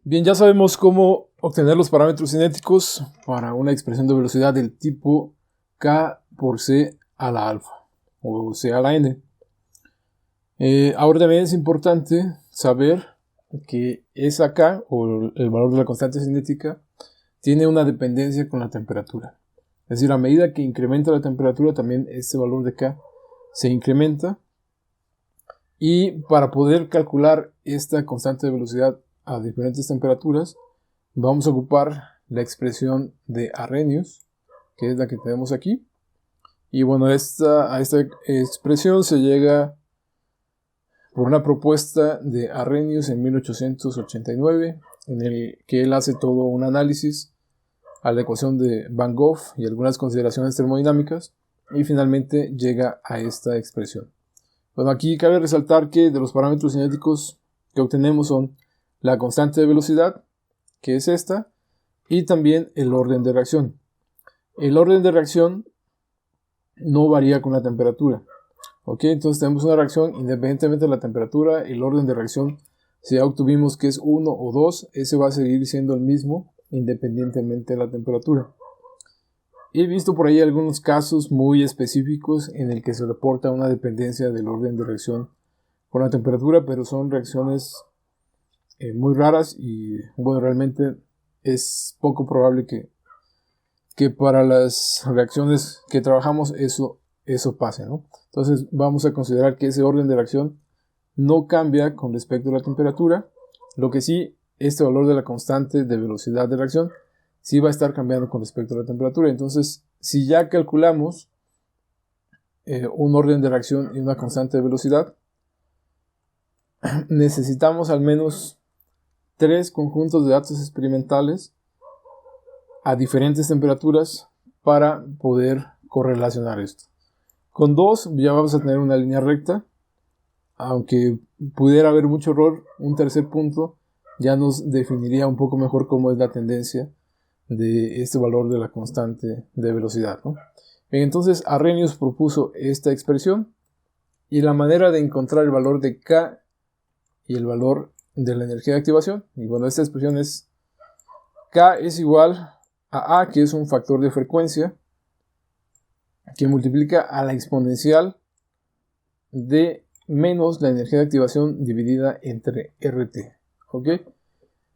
Bien, ya sabemos cómo obtener los parámetros cinéticos para una expresión de velocidad del tipo k por c a la alfa o c a la n. Ahora también es importante saber que esa k o el valor de la constante cinética tiene una dependencia con la temperatura. Es decir, a medida que incrementa la temperatura, también este valor de k se incrementa. Y para poder calcular esta constante de velocidad a diferentes temperaturas, vamos a ocupar la expresión de Arrhenius, que es la que tenemos aquí. Y bueno, a esta expresión se llega por una propuesta de Arrhenius en 1889, en el que él hace todo un análisis a la ecuación de Van Gogh y algunas consideraciones termodinámicas, y finalmente llega a esta expresión. Bueno, aquí cabe resaltar que de los parámetros cinéticos que obtenemos son la constante de velocidad, que es esta, y también el orden de reacción. El orden de reacción no varía con la temperatura. ¿Ok? Entonces tenemos una reacción independientemente de la temperatura. El orden de reacción, si ya obtuvimos que es 1 o 2, ese va a seguir siendo el mismo independientemente de la temperatura. He visto por ahí algunos casos muy específicos en el que se reporta una dependencia del orden de reacción con la temperatura, pero son reacciones muy raras y bueno, realmente es poco probable que para las reacciones que trabajamos eso pase, ¿no? Entonces vamos a considerar que ese orden de reacción no cambia con respecto a la temperatura. Lo que sí, este valor de la constante de velocidad de reacción sí va a estar cambiando con respecto a la temperatura. Entonces, si ya calculamos un orden de reacción y una constante de velocidad, necesitamos al menos 3 conjuntos de datos experimentales a diferentes temperaturas para poder correlacionar esto. Con 2 ya vamos a tener una línea recta, aunque pudiera haber mucho error. Un tercer punto ya nos definiría un poco mejor cómo es la tendencia de este valor de la constante de velocidad, ¿no? Bien, entonces Arrhenius propuso esta expresión y la manera de encontrar el valor de K y el valor de la energía de activación. Y bueno, esta expresión es K es igual a, que es un factor de frecuencia que multiplica a la exponencial de menos la energía de activación dividida entre RT. ¿Ok?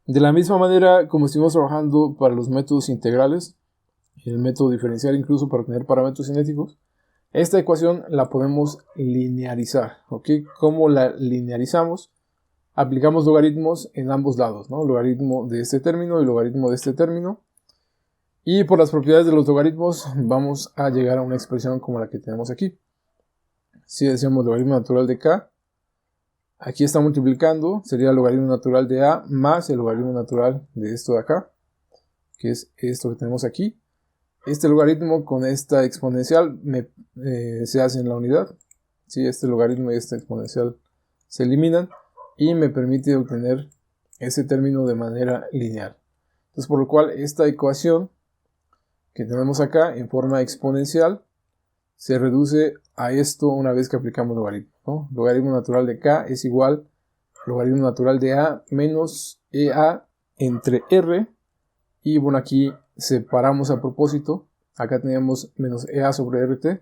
De la misma manera como estuvimos trabajando para los métodos integrales, el método diferencial incluso para obtener parámetros cinéticos, esta ecuación la podemos linearizar. ¿Ok? ¿Cómo la linearizamos? Aplicamos logaritmos en ambos lados, ¿no? Logaritmo de este término y logaritmo de este término. Y por las propiedades de los logaritmos vamos a llegar a una expresión como la que tenemos aquí. Si decíamos logaritmo natural de k, aquí está multiplicando, sería el logaritmo natural de a más el logaritmo natural de esto de acá, que es esto que tenemos aquí. Este logaritmo con esta exponencial se hace en la unidad. ¿Sí? Este logaritmo y esta exponencial se eliminan y me permite obtener ese término de manera lineal. Entonces, por lo cual esta ecuación que tenemos acá en forma exponencial se reduce a esto una vez que aplicamos logaritmo, ¿no? Logaritmo natural de k es igual a logaritmo natural de a menos ea entre r. Y bueno, aquí separamos a propósito. Acá teníamos menos ea sobre rt.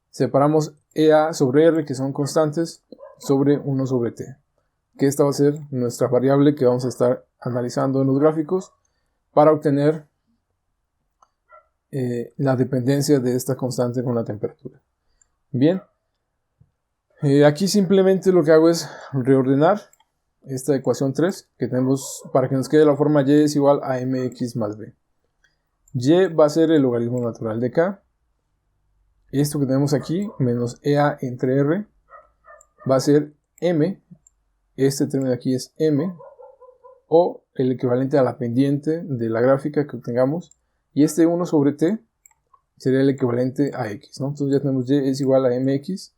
Separamos ea sobre r, que son constantes, sobre 1 sobre t. Que esta va a ser nuestra variable que vamos a estar analizando en los gráficos para obtener la dependencia de esta constante con la temperatura. Bien, aquí simplemente lo que hago es reordenar esta ecuación 3 que tenemos para que nos quede la forma y es igual a mx más b. Y va a ser el logaritmo natural de k. Esto que tenemos aquí, menos ea entre r, va a ser m. Este término de aquí es m, o el equivalente a la pendiente de la gráfica que obtengamos. Y este 1 sobre t sería el equivalente a x, ¿no? Entonces ya tenemos y es igual a mx.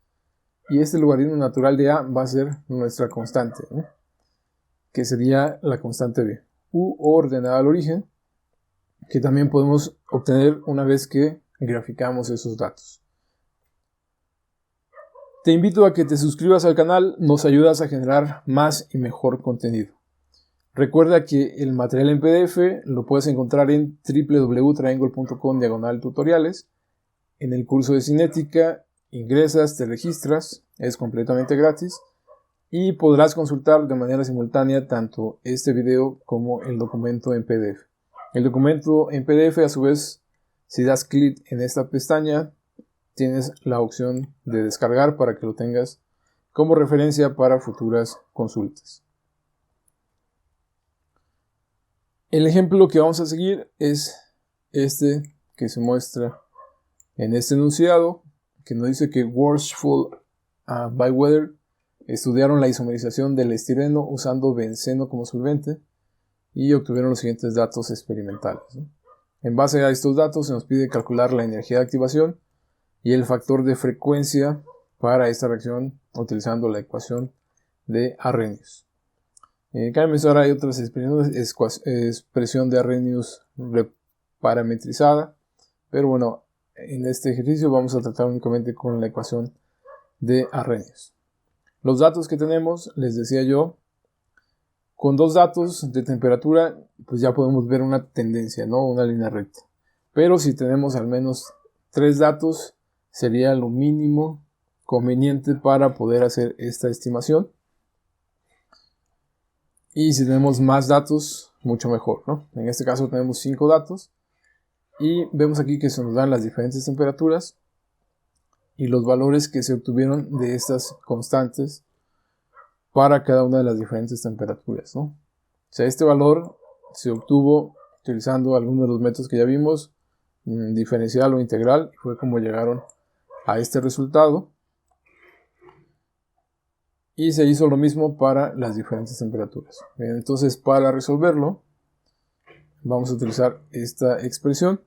Y este logaritmo natural de a va a ser nuestra constante, ¿no? Que sería la constante b. U ordenada al origen, que también podemos obtener una vez que graficamos esos datos. Te invito a que te suscribas al canal, nos ayudas a generar más y mejor contenido. Recuerda que el material en PDF lo puedes encontrar en www.triangle.com/tutoriales. En el curso de cinética ingresas, te registras, es completamente gratis y podrás consultar de manera simultánea tanto este video como el documento en PDF. El documento en PDF, a su vez, si das clic en esta pestaña, tienes la opción de descargar para que lo tengas como referencia para futuras consultas. El ejemplo que vamos a seguir es este que se muestra en este enunciado, que nos dice que Worsfold by Weather estudiaron la isomerización del estireno usando benceno como solvente y obtuvieron los siguientes datos experimentales, ¿no? En base a estos datos se nos pide calcular la energía de activación y el factor de frecuencia para esta reacción utilizando la ecuación de Arrhenius. Cabe mencionar, hay otras expresiones, expresión de Arrhenius reparametrizada, pero bueno, en este ejercicio vamos a tratar únicamente con la ecuación de Arrhenius. Los datos que tenemos, les decía yo, con dos datos de temperatura, pues ya podemos ver una tendencia, ¿no? Una línea recta. Pero si tenemos al menos 3 datos, sería lo mínimo conveniente para poder hacer esta estimación. Y si tenemos más datos, mucho mejor, ¿no? En este caso tenemos 5 datos. Y vemos aquí que se nos dan las diferentes temperaturas y los valores que se obtuvieron de estas constantes para cada una de las diferentes temperaturas, ¿no? O sea, este valor se obtuvo utilizando algunos de los métodos que ya vimos, diferencial o integral, y fue como llegaron a este resultado. Y se hizo lo mismo para las diferentes temperaturas. Bien, entonces, para resolverlo, vamos a utilizar esta expresión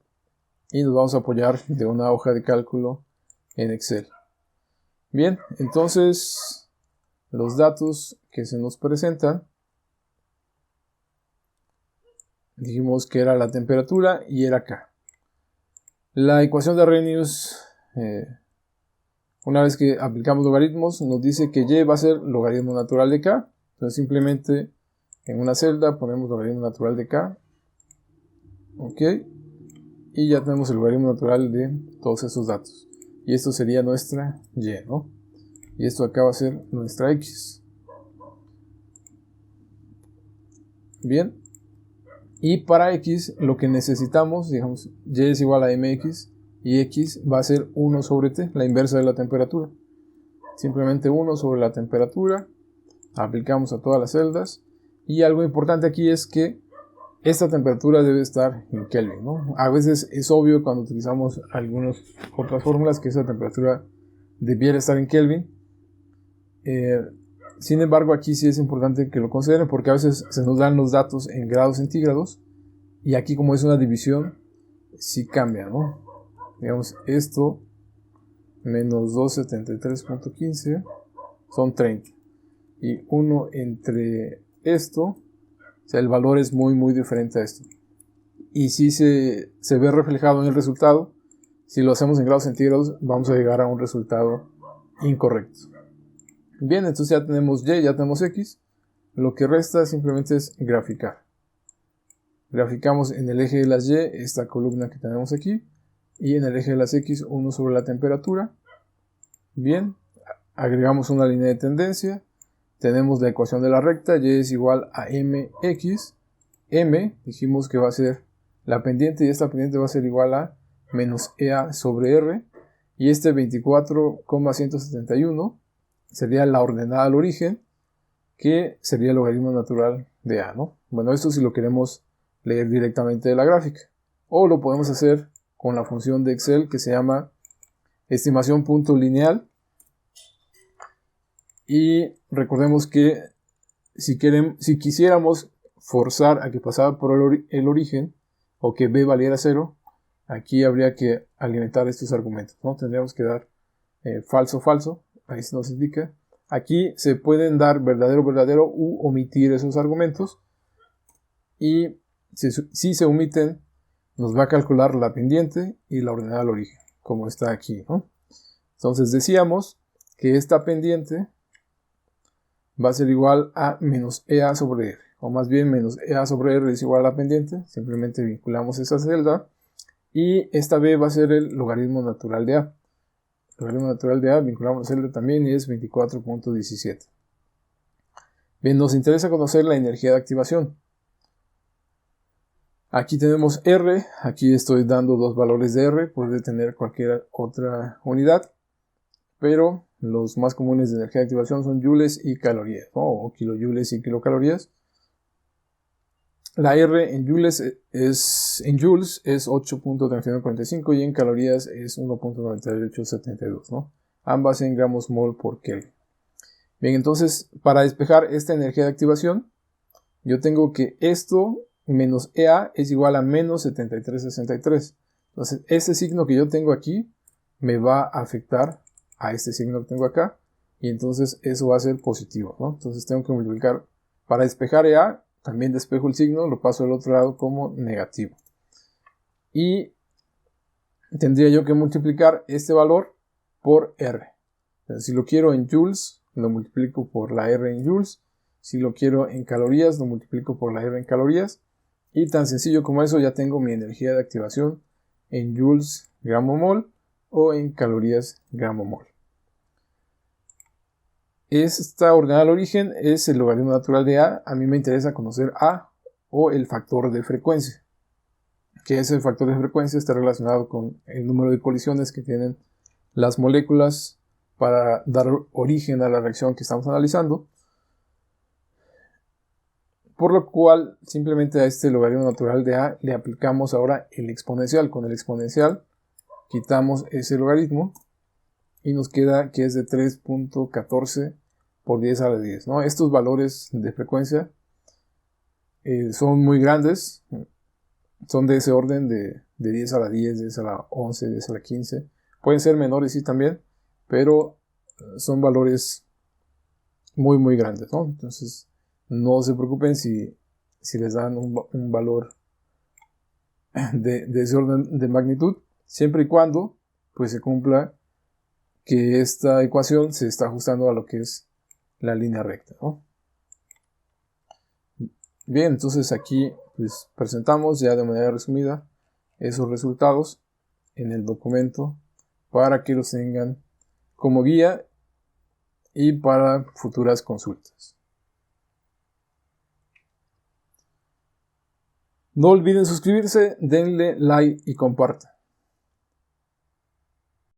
y nos vamos a apoyar de una hoja de cálculo en Excel. Bien, entonces los datos que se nos presentan, dijimos que era la temperatura y era K. La ecuación de Arrhenius, una vez que aplicamos logaritmos, nos dice que Y va a ser logaritmo natural de K. Entonces simplemente en una celda ponemos logaritmo natural de K. Ok. Y ya tenemos el logaritmo natural de todos esos datos. Y esto sería nuestra Y, ¿no? Y esto acá va a ser nuestra X. Bien. Y para X lo que necesitamos, digamos, Y es igual a MX y X va a ser 1 sobre T, la inversa de la temperatura. Simplemente 1 sobre la temperatura. Aplicamos a todas las celdas. Y algo importante aquí es que esta temperatura debe estar en Kelvin, ¿no? A veces es obvio cuando utilizamos algunas otras fórmulas que esa temperatura debiera estar en Kelvin. Sin embargo, aquí sí es importante que lo consideren porque a veces se nos dan los datos en grados centígrados y aquí, como es una división, sí cambia, ¿no? Digamos, esto menos 273.15 son 30 y 1 entre esto, o sea, el valor es muy diferente a esto. Y si se ve reflejado en el resultado, si lo hacemos en grados centígrados, vamos a llegar a un resultado incorrecto. Bien, entonces ya tenemos Y, ya tenemos X. Lo que resta simplemente es graficar. Graficamos en el eje de las Y esta columna que tenemos aquí. Y en el eje de las X 1 sobre la temperatura. Bien, agregamos una línea de tendencia. Tenemos la ecuación de la recta, Y es igual a mx. M dijimos que va a ser la pendiente y esta pendiente va a ser igual a menos EA sobre R. Y este 24,171 sería la ordenada al origen, que sería el logaritmo natural de A, ¿no? Bueno, esto si lo queremos leer directamente de la gráfica. O lo podemos hacer con la función de Excel que se llama estimación punto lineal. Y recordemos que si quisiéramos forzar a que pasara por el origen o que B valiera 0, aquí habría que alimentar estos argumentos, ¿no? Tendríamos que dar falso, falso. Ahí se nos indica. Aquí se pueden dar verdadero, verdadero u omitir esos argumentos. Y si se omiten, nos va a calcular la pendiente y la ordenada al origen, como está aquí, ¿no? Entonces decíamos que esta pendiente va a ser igual a menos EA sobre R. o más bien menos EA sobre R es igual a la pendiente. Simplemente vinculamos esa celda. Y esta B va a ser el logaritmo natural de A. El logaritmo natural de A vinculamos la celda también y es 24.17. Bien, nos interesa conocer la energía de activación. Aquí tenemos R, aquí estoy dando dos valores de R, puede tener cualquier otra unidad, pero los más comunes de energía de activación son joules y calorías, ¿no? O kilojoules y kilocalorías. La R en joules es 8.3945 y en calorías es 1.9872, ¿no? Ambas en gramos mol por Kelvin. Bien, entonces para despejar esta energía de activación, yo tengo que esto menos EA es igual a menos 7363. Entonces, este signo que yo tengo aquí me va a afectar a este signo que tengo acá. Y entonces eso va a ser positivo, ¿no? Entonces tengo que multiplicar. Para despejar EA, también despejo el signo, lo paso al otro lado como negativo. Y tendría yo que multiplicar este valor por R. Entonces, si lo quiero en joules, lo multiplico por la R en joules. Si lo quiero en calorías, lo multiplico por la R en calorías. Y tan sencillo como eso, ya tengo mi energía de activación en joules gramo mol o en calorías gramo mol. Esta ordenada al origen es el logaritmo natural de A. A mí me interesa conocer A o el factor de frecuencia. Que es el factor de frecuencia, está relacionado con el número de colisiones que tienen las moléculas para dar origen a la reacción que estamos analizando. Por lo cual, simplemente a este logaritmo natural de A le aplicamos ahora el exponencial. Con el exponencial quitamos ese logaritmo y nos queda que es de 3.14 por 10 a la 10, ¿no? Estos valores de frecuencia son muy grandes, son de ese orden de 10 a la 10, 10 a la 11, 10 a la 15. Pueden ser menores sí también, pero son valores muy muy grandes, ¿no? Entonces no se preocupen si les dan un valor de ese orden de magnitud, siempre y cuando pues se cumpla que esta ecuación se está ajustando a lo que es la línea recta, ¿no? Bien, entonces aquí pues presentamos ya de manera resumida esos resultados en el documento para que los tengan como guía y para futuras consultas. No olviden suscribirse, denle like y compartan.